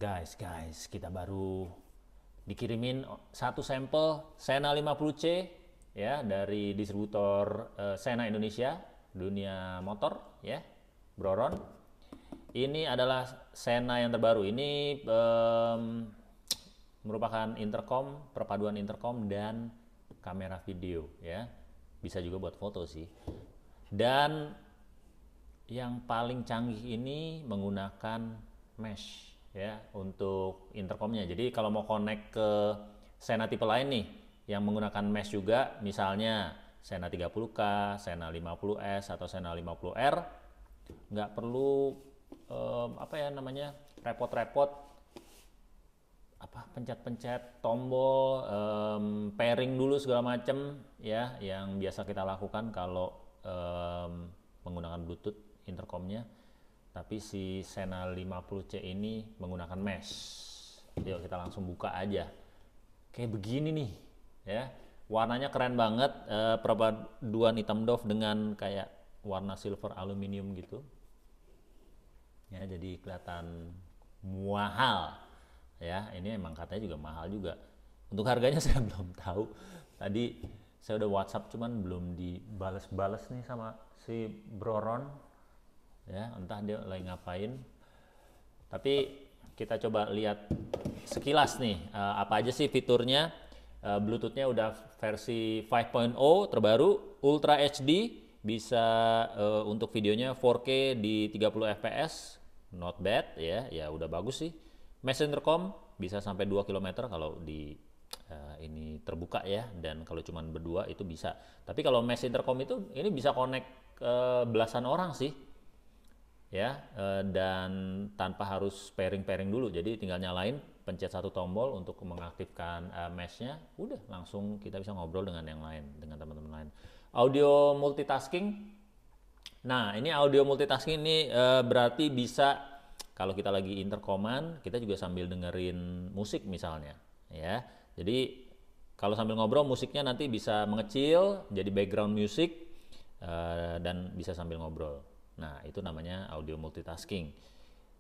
Guys, kita baru dikirimin satu sampel Sena 50C ya dari distributor Sena Indonesia, dunia motor ya, Broron. Ini adalah Sena yang terbaru. Ini merupakan intercom, perpaduan intercom dan kamera video ya. Bisa juga buat foto sih. Dan yang paling canggih ini menggunakan mesh ya untuk intercomnya. Jadi kalau mau connect ke Sena tipe lain nih yang menggunakan mesh juga, misalnya Sena 30K, Sena 50S atau Sena 50R, nggak perlu repot-repot pencet-pencet tombol, pairing dulu segala macem ya yang biasa kita lakukan kalau menggunakan Bluetooth intercomnya. Tapi si Sena 50C ini menggunakan mesh. Yuk kita langsung buka aja. Kayak begini nih ya. Warnanya keren banget, perpaduan hitam doff dengan kayak warna silver aluminium gitu. Ya, jadi kelihatan mahal. Ya, ini emang katanya juga mahal juga. Untuk harganya saya belum tahu. Tadi saya udah WhatsApp cuman belum dibales-bales nih sama si Broron. Ya, entah dia lagi ngapain. Tapi kita coba lihat sekilas nih apa aja sih fiturnya. Bluetoothnya udah versi 5.0 terbaru, Ultra HD, bisa untuk videonya 4K di 30 fps, not bad ya, ya udah bagus sih. Mesh intercom bisa sampai 2 km kalau di ini terbuka ya, dan kalau cuman berdua itu bisa. Tapi kalau mesh intercom itu ini bisa connect belasan orang sih ya, dan tanpa harus pairing dulu. Jadi tinggal nyalain, pencet satu tombol untuk mengaktifkan meshnya, udah langsung kita bisa ngobrol dengan yang lain, dengan teman-teman lain. Audio multitasking. Nah, ini audio multitasking ini berarti bisa kalau kita lagi intercoman, kita juga sambil dengerin musik misalnya ya. Jadi kalau sambil ngobrol, musiknya nanti bisa mengecil jadi background music, dan bisa sambil ngobrol. Nah, itu namanya audio multitasking.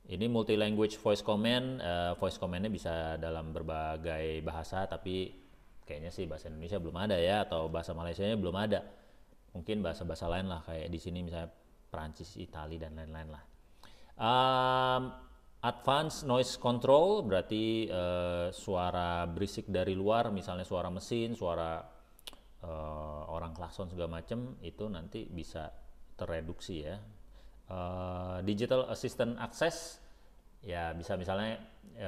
Ini multi language voice command. Voice commandnya bisa dalam berbagai bahasa, tapi kayaknya sih bahasa Indonesia belum ada ya, atau bahasa Malaysianya belum ada. Mungkin bahasa-bahasa lain lah, kayak di sini misalnya Perancis, Itali dan lain-lain lah. Advanced noise control berarti suara berisik dari luar, misalnya suara mesin, suara orang klakson segala macem, itu nanti bisa tereduksi ya. Digital assistant access ya, bisa misalnya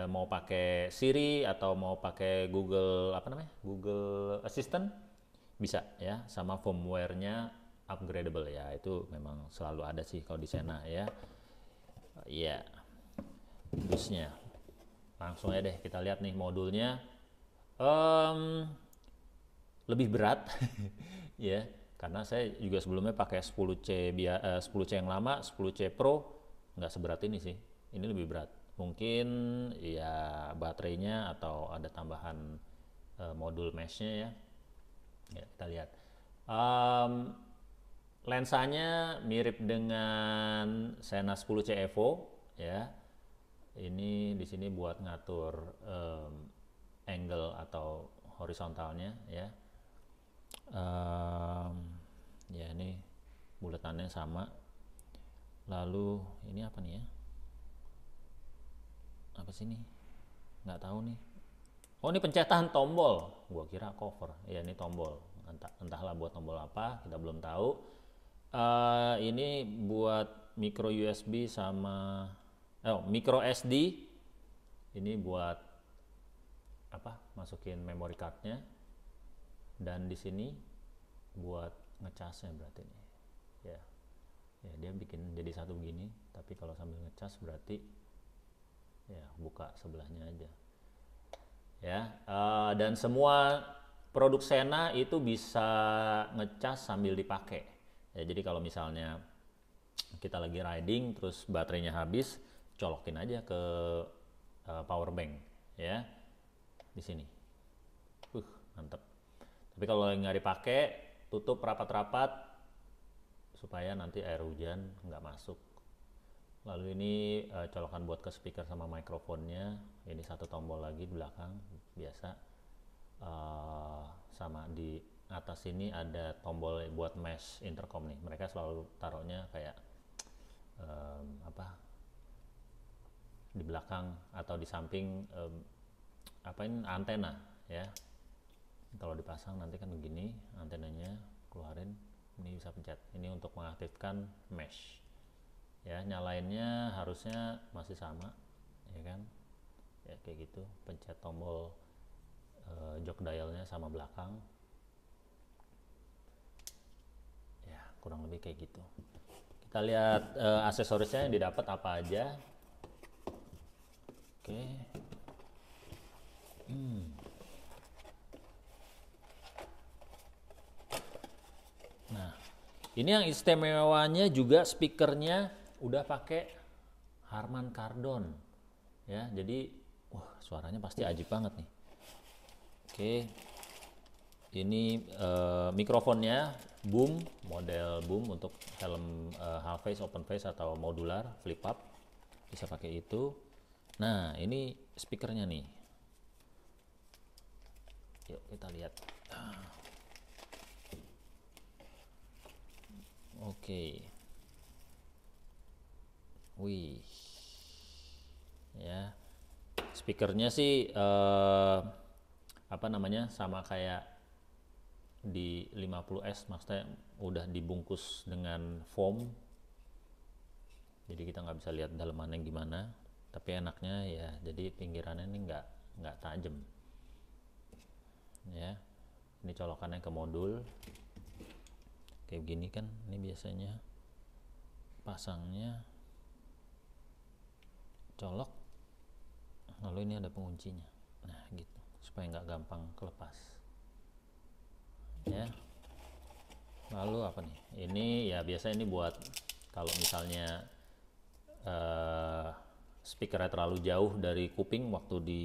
mau pakai Siri atau mau pakai Google Google Assistant bisa ya, sama firmware-nya upgradable ya, itu memang selalu ada sih kalau di Sena ya. Ya, busnya langsung ya deh kita lihat nih modulnya. Lebih berat ya, karena saya juga sebelumnya pakai 10C yang lama, 10C Pro, nggak seberat ini sih. Ini lebih berat. Mungkin ya baterainya atau ada tambahan modul meshnya ya. Ya, kita lihat. Lensanya mirip dengan Sena 10C Evo ya. Ini di sini buat ngatur angle atau horizontalnya ya. Ya, ini buletannya sama. Lalu ini apa nih ya? Apa sih ini? Nggak tahu nih. Oh, ini pencetan tombol. Gua kira cover. Ya, ini tombol. Entahlah buat tombol apa, kita belum tahu. Ini buat micro USB sama micro SD. Ini buat masukin memory cardnya. Dan di sini buat ngecasnya berarti nih ya. Ya, dia bikin jadi satu begini, tapi kalau sambil ngecas berarti ya buka sebelahnya aja ya. Dan semua produk Sena itu bisa ngecas sambil dipakai ya. Jadi kalau misalnya kita lagi riding terus baterainya habis, colokin aja ke power bank ya di sini. Mantap. Tapi kalau nggak dipakai, tutup rapat-rapat supaya nanti air hujan nggak masuk Lalu ini colokan buat ke speaker sama mikrofonnya. Ini satu tombol lagi di belakang biasa. Sama di atas ini ada tombol buat mesh intercom nih. Mereka selalu taruhnya kayak di belakang atau di samping ini antena ya. Kalau dipasang nanti kan begini antenanya, keluarin, ini bisa pencet. Ini untuk mengaktifkan mesh. Ya, nyalainnya harusnya masih sama, ya kan? Ya kayak gitu, pencet tombol jok dialnya sama belakang. Ya, kurang lebih kayak gitu. Kita lihat aksesorisnya yang didapat apa aja. Oke. Nah, ini yang istimewanya juga speakernya udah pakai Harman Kardon, ya. Jadi, wah suaranya pasti ajib banget nih. Oke, ini mikrofonnya boom, model boom untuk helm half face, open face atau modular, flip up, bisa pakai itu. Nah, ini speakernya nih. Yuk kita lihat. Oke. Wih. Ya. Speakernya sih sama kayak di 50S, maksudnya udah dibungkus dengan foam. Jadi kita nggak bisa lihat dalemannya gimana. Tapi enaknya ya, jadi pinggirannya ini nggak tajam. Ya, ini colokannya ke modul kayak gini kan. Ini biasanya pasangnya colok, lalu ini ada penguncinya. Nah gitu, supaya nggak gampang kelepas. Ya, lalu apa nih? Ini ya biasa ini buat kalau misalnya speakernya terlalu jauh dari kuping waktu di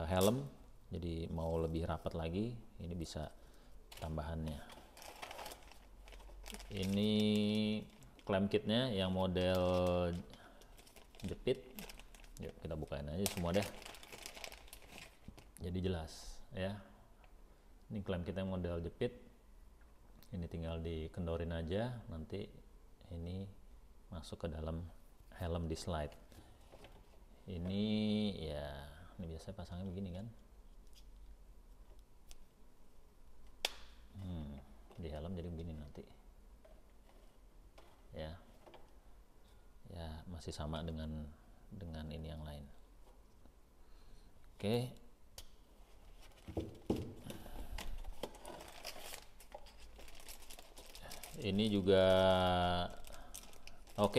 helm, jadi mau lebih rapat lagi, ini bisa tambahannya. Ini clamp kitnya yang model jepit. Yuk kita bukain aja semua deh, jadi jelas ya. Ini clamp kitnya model jepit, ini tinggal dikendorin aja, nanti ini masuk ke dalam helm di slide. Ini ya, ini biasanya pasangnya begini kan. Di helm jadi begini nanti. Ya. Ya, masih sama dengan ini yang lain. Oke. Ini juga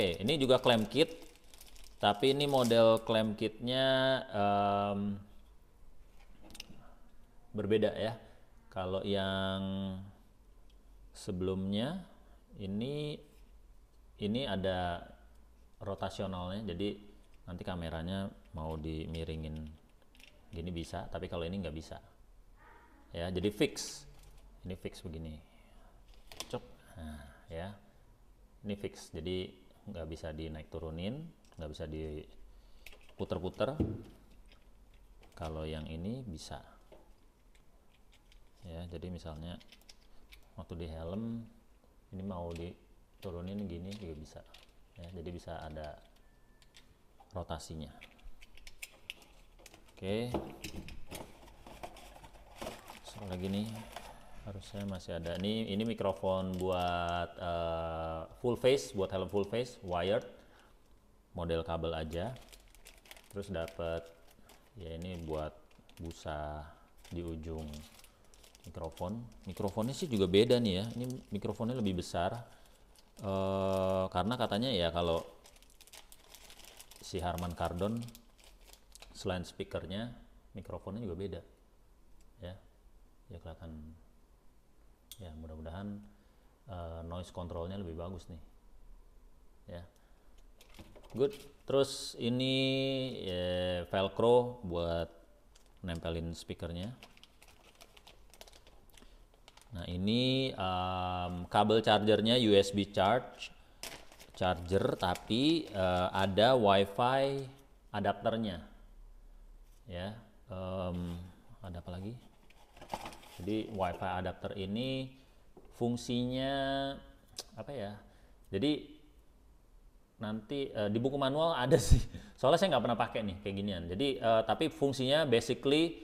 ini juga clamp kit. Tapi ini model clamp kitnya berbeda ya. Kalau yang sebelumnya ini ada rotasionalnya, jadi nanti kameranya mau dimiringin gini bisa, tapi kalau ini nggak bisa ya. Jadi fix, ini fix begini, cok. Nah ya, ini fix, jadi nggak bisa dinaik turunin, nggak bisa diputer-puter. Kalau yang ini bisa ya. Jadi misalnya waktu di helm ini mau diturunin gini juga bisa ya, jadi bisa ada rotasinya. Oke, so lagi nih harusnya masih ada nih. Ini mikrofon buat full face, buat helm full face, wired, model kabel aja. Terus dapat ya ini buat busa di ujung mikrofon. Mikrofonnya sih juga beda nih ya, ini mikrofonnya lebih besar karena katanya ya kalau si Harman Kardon selain speakernya, mikrofonnya juga beda ya. Ya kelihatan ya, mudah-mudahan noise controlnya lebih bagus nih ya. Good. Terus ini ya, velcro buat nempelin speakernya. Nah ini kabel chargernya USB charger tapi ada WiFi adapternya ya. Ada apa lagi? Jadi WiFi adapter ini fungsinya apa ya? Jadi nanti di buku manual ada sih. Soalnya saya nggak pernah pakai nih kayak ginian. Jadi tapi fungsinya basically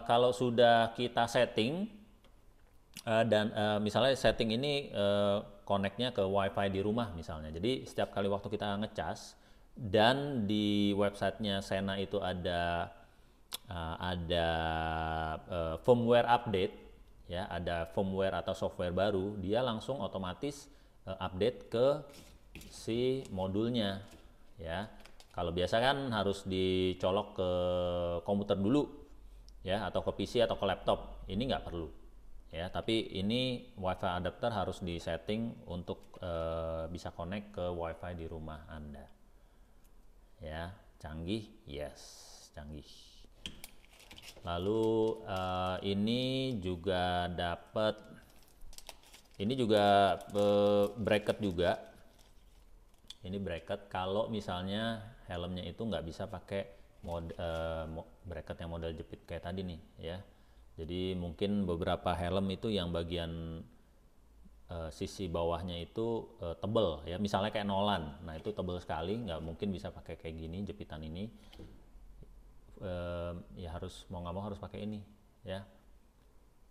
kalau sudah kita setting dan misalnya setting ini connect-nya ke WiFi di rumah misalnya. Jadi setiap kali waktu kita ngecas dan di websitenya Sena itu ada firmware update ya, ada firmware atau software baru, dia langsung otomatis update ke si modulnya ya. Kalau biasa kan harus dicolok ke komputer dulu ya, atau ke PC atau ke laptop. Ini nggak perlu ya, tapi ini WiFi adapter harus disetting untuk bisa connect ke WiFi di rumah Anda ya. Canggih, yes, canggih. Lalu ini juga dapat, ini juga bracket juga. Ini bracket kalau misalnya helmnya itu nggak bisa pakai bracket yang model jepit kayak tadi nih ya. Jadi mungkin beberapa helm itu yang bagian sisi bawahnya itu tebel ya, misalnya kayak Nolan. Nah itu tebel sekali, nggak mungkin bisa pakai kayak gini jepitan ini. Ya harus mau nggak mau harus pakai ini ya.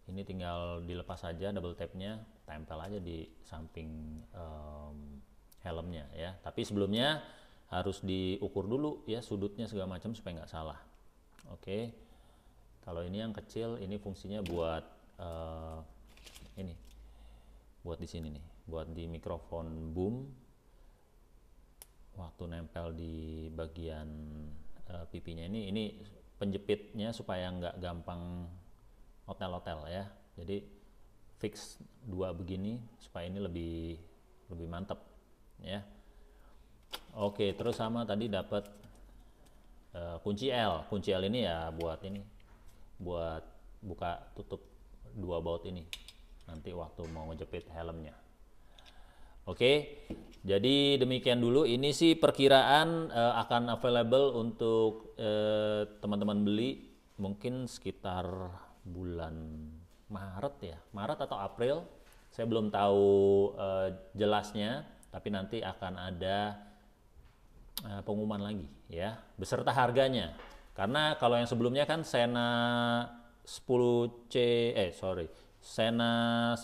Ini tinggal dilepas saja, double tapnya tempel aja di samping helmnya ya. Tapi sebelumnya harus diukur dulu ya sudutnya segala macam supaya nggak salah. Oke. Kalau ini yang kecil, ini fungsinya buat ini, buat di sini nih, buat di mikrofon boom. Waktu nempel di bagian pipinya ini penjepitnya supaya nggak gampang otel-otel ya. Jadi fix dua begini supaya ini lebih mantap ya. Oke, terus sama tadi dapat kunci L. Kunci L ini ya buat ini, buat buka tutup dua baut ini nanti waktu mau ngejepit helmnya. Oke, jadi demikian dulu. Ini sih perkiraan akan available untuk teman-teman beli mungkin sekitar bulan Maret ya, Maret atau April. Saya belum tahu jelasnya, tapi nanti akan ada pengumuman lagi ya, beserta harganya. Karena kalau yang sebelumnya kan Sena 10C Sena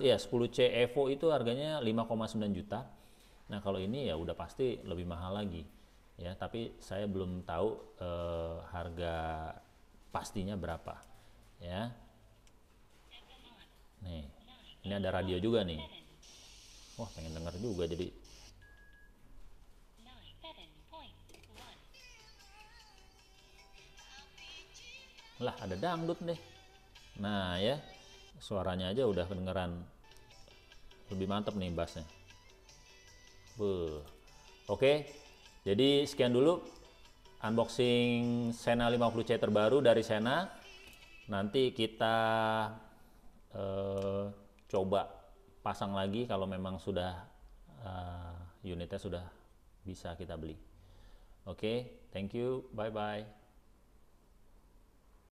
ya 10C Evo itu harganya 5,9 juta. Nah, kalau ini ya udah pasti lebih mahal lagi ya, tapi saya belum tahu harga pastinya berapa ya. Nih, ini ada radio juga nih. Wah, pengen denger juga jadi. Lah, ada dangdut deh. Nah, ya. Suaranya aja udah kedengeran. Lebih mantep nih bassnya. Oke. Jadi sekian dulu unboxing Sena 50C terbaru dari Sena. Nanti kita coba pasang lagi kalau memang sudah unitnya sudah bisa kita beli. Oke, thank you, bye bye.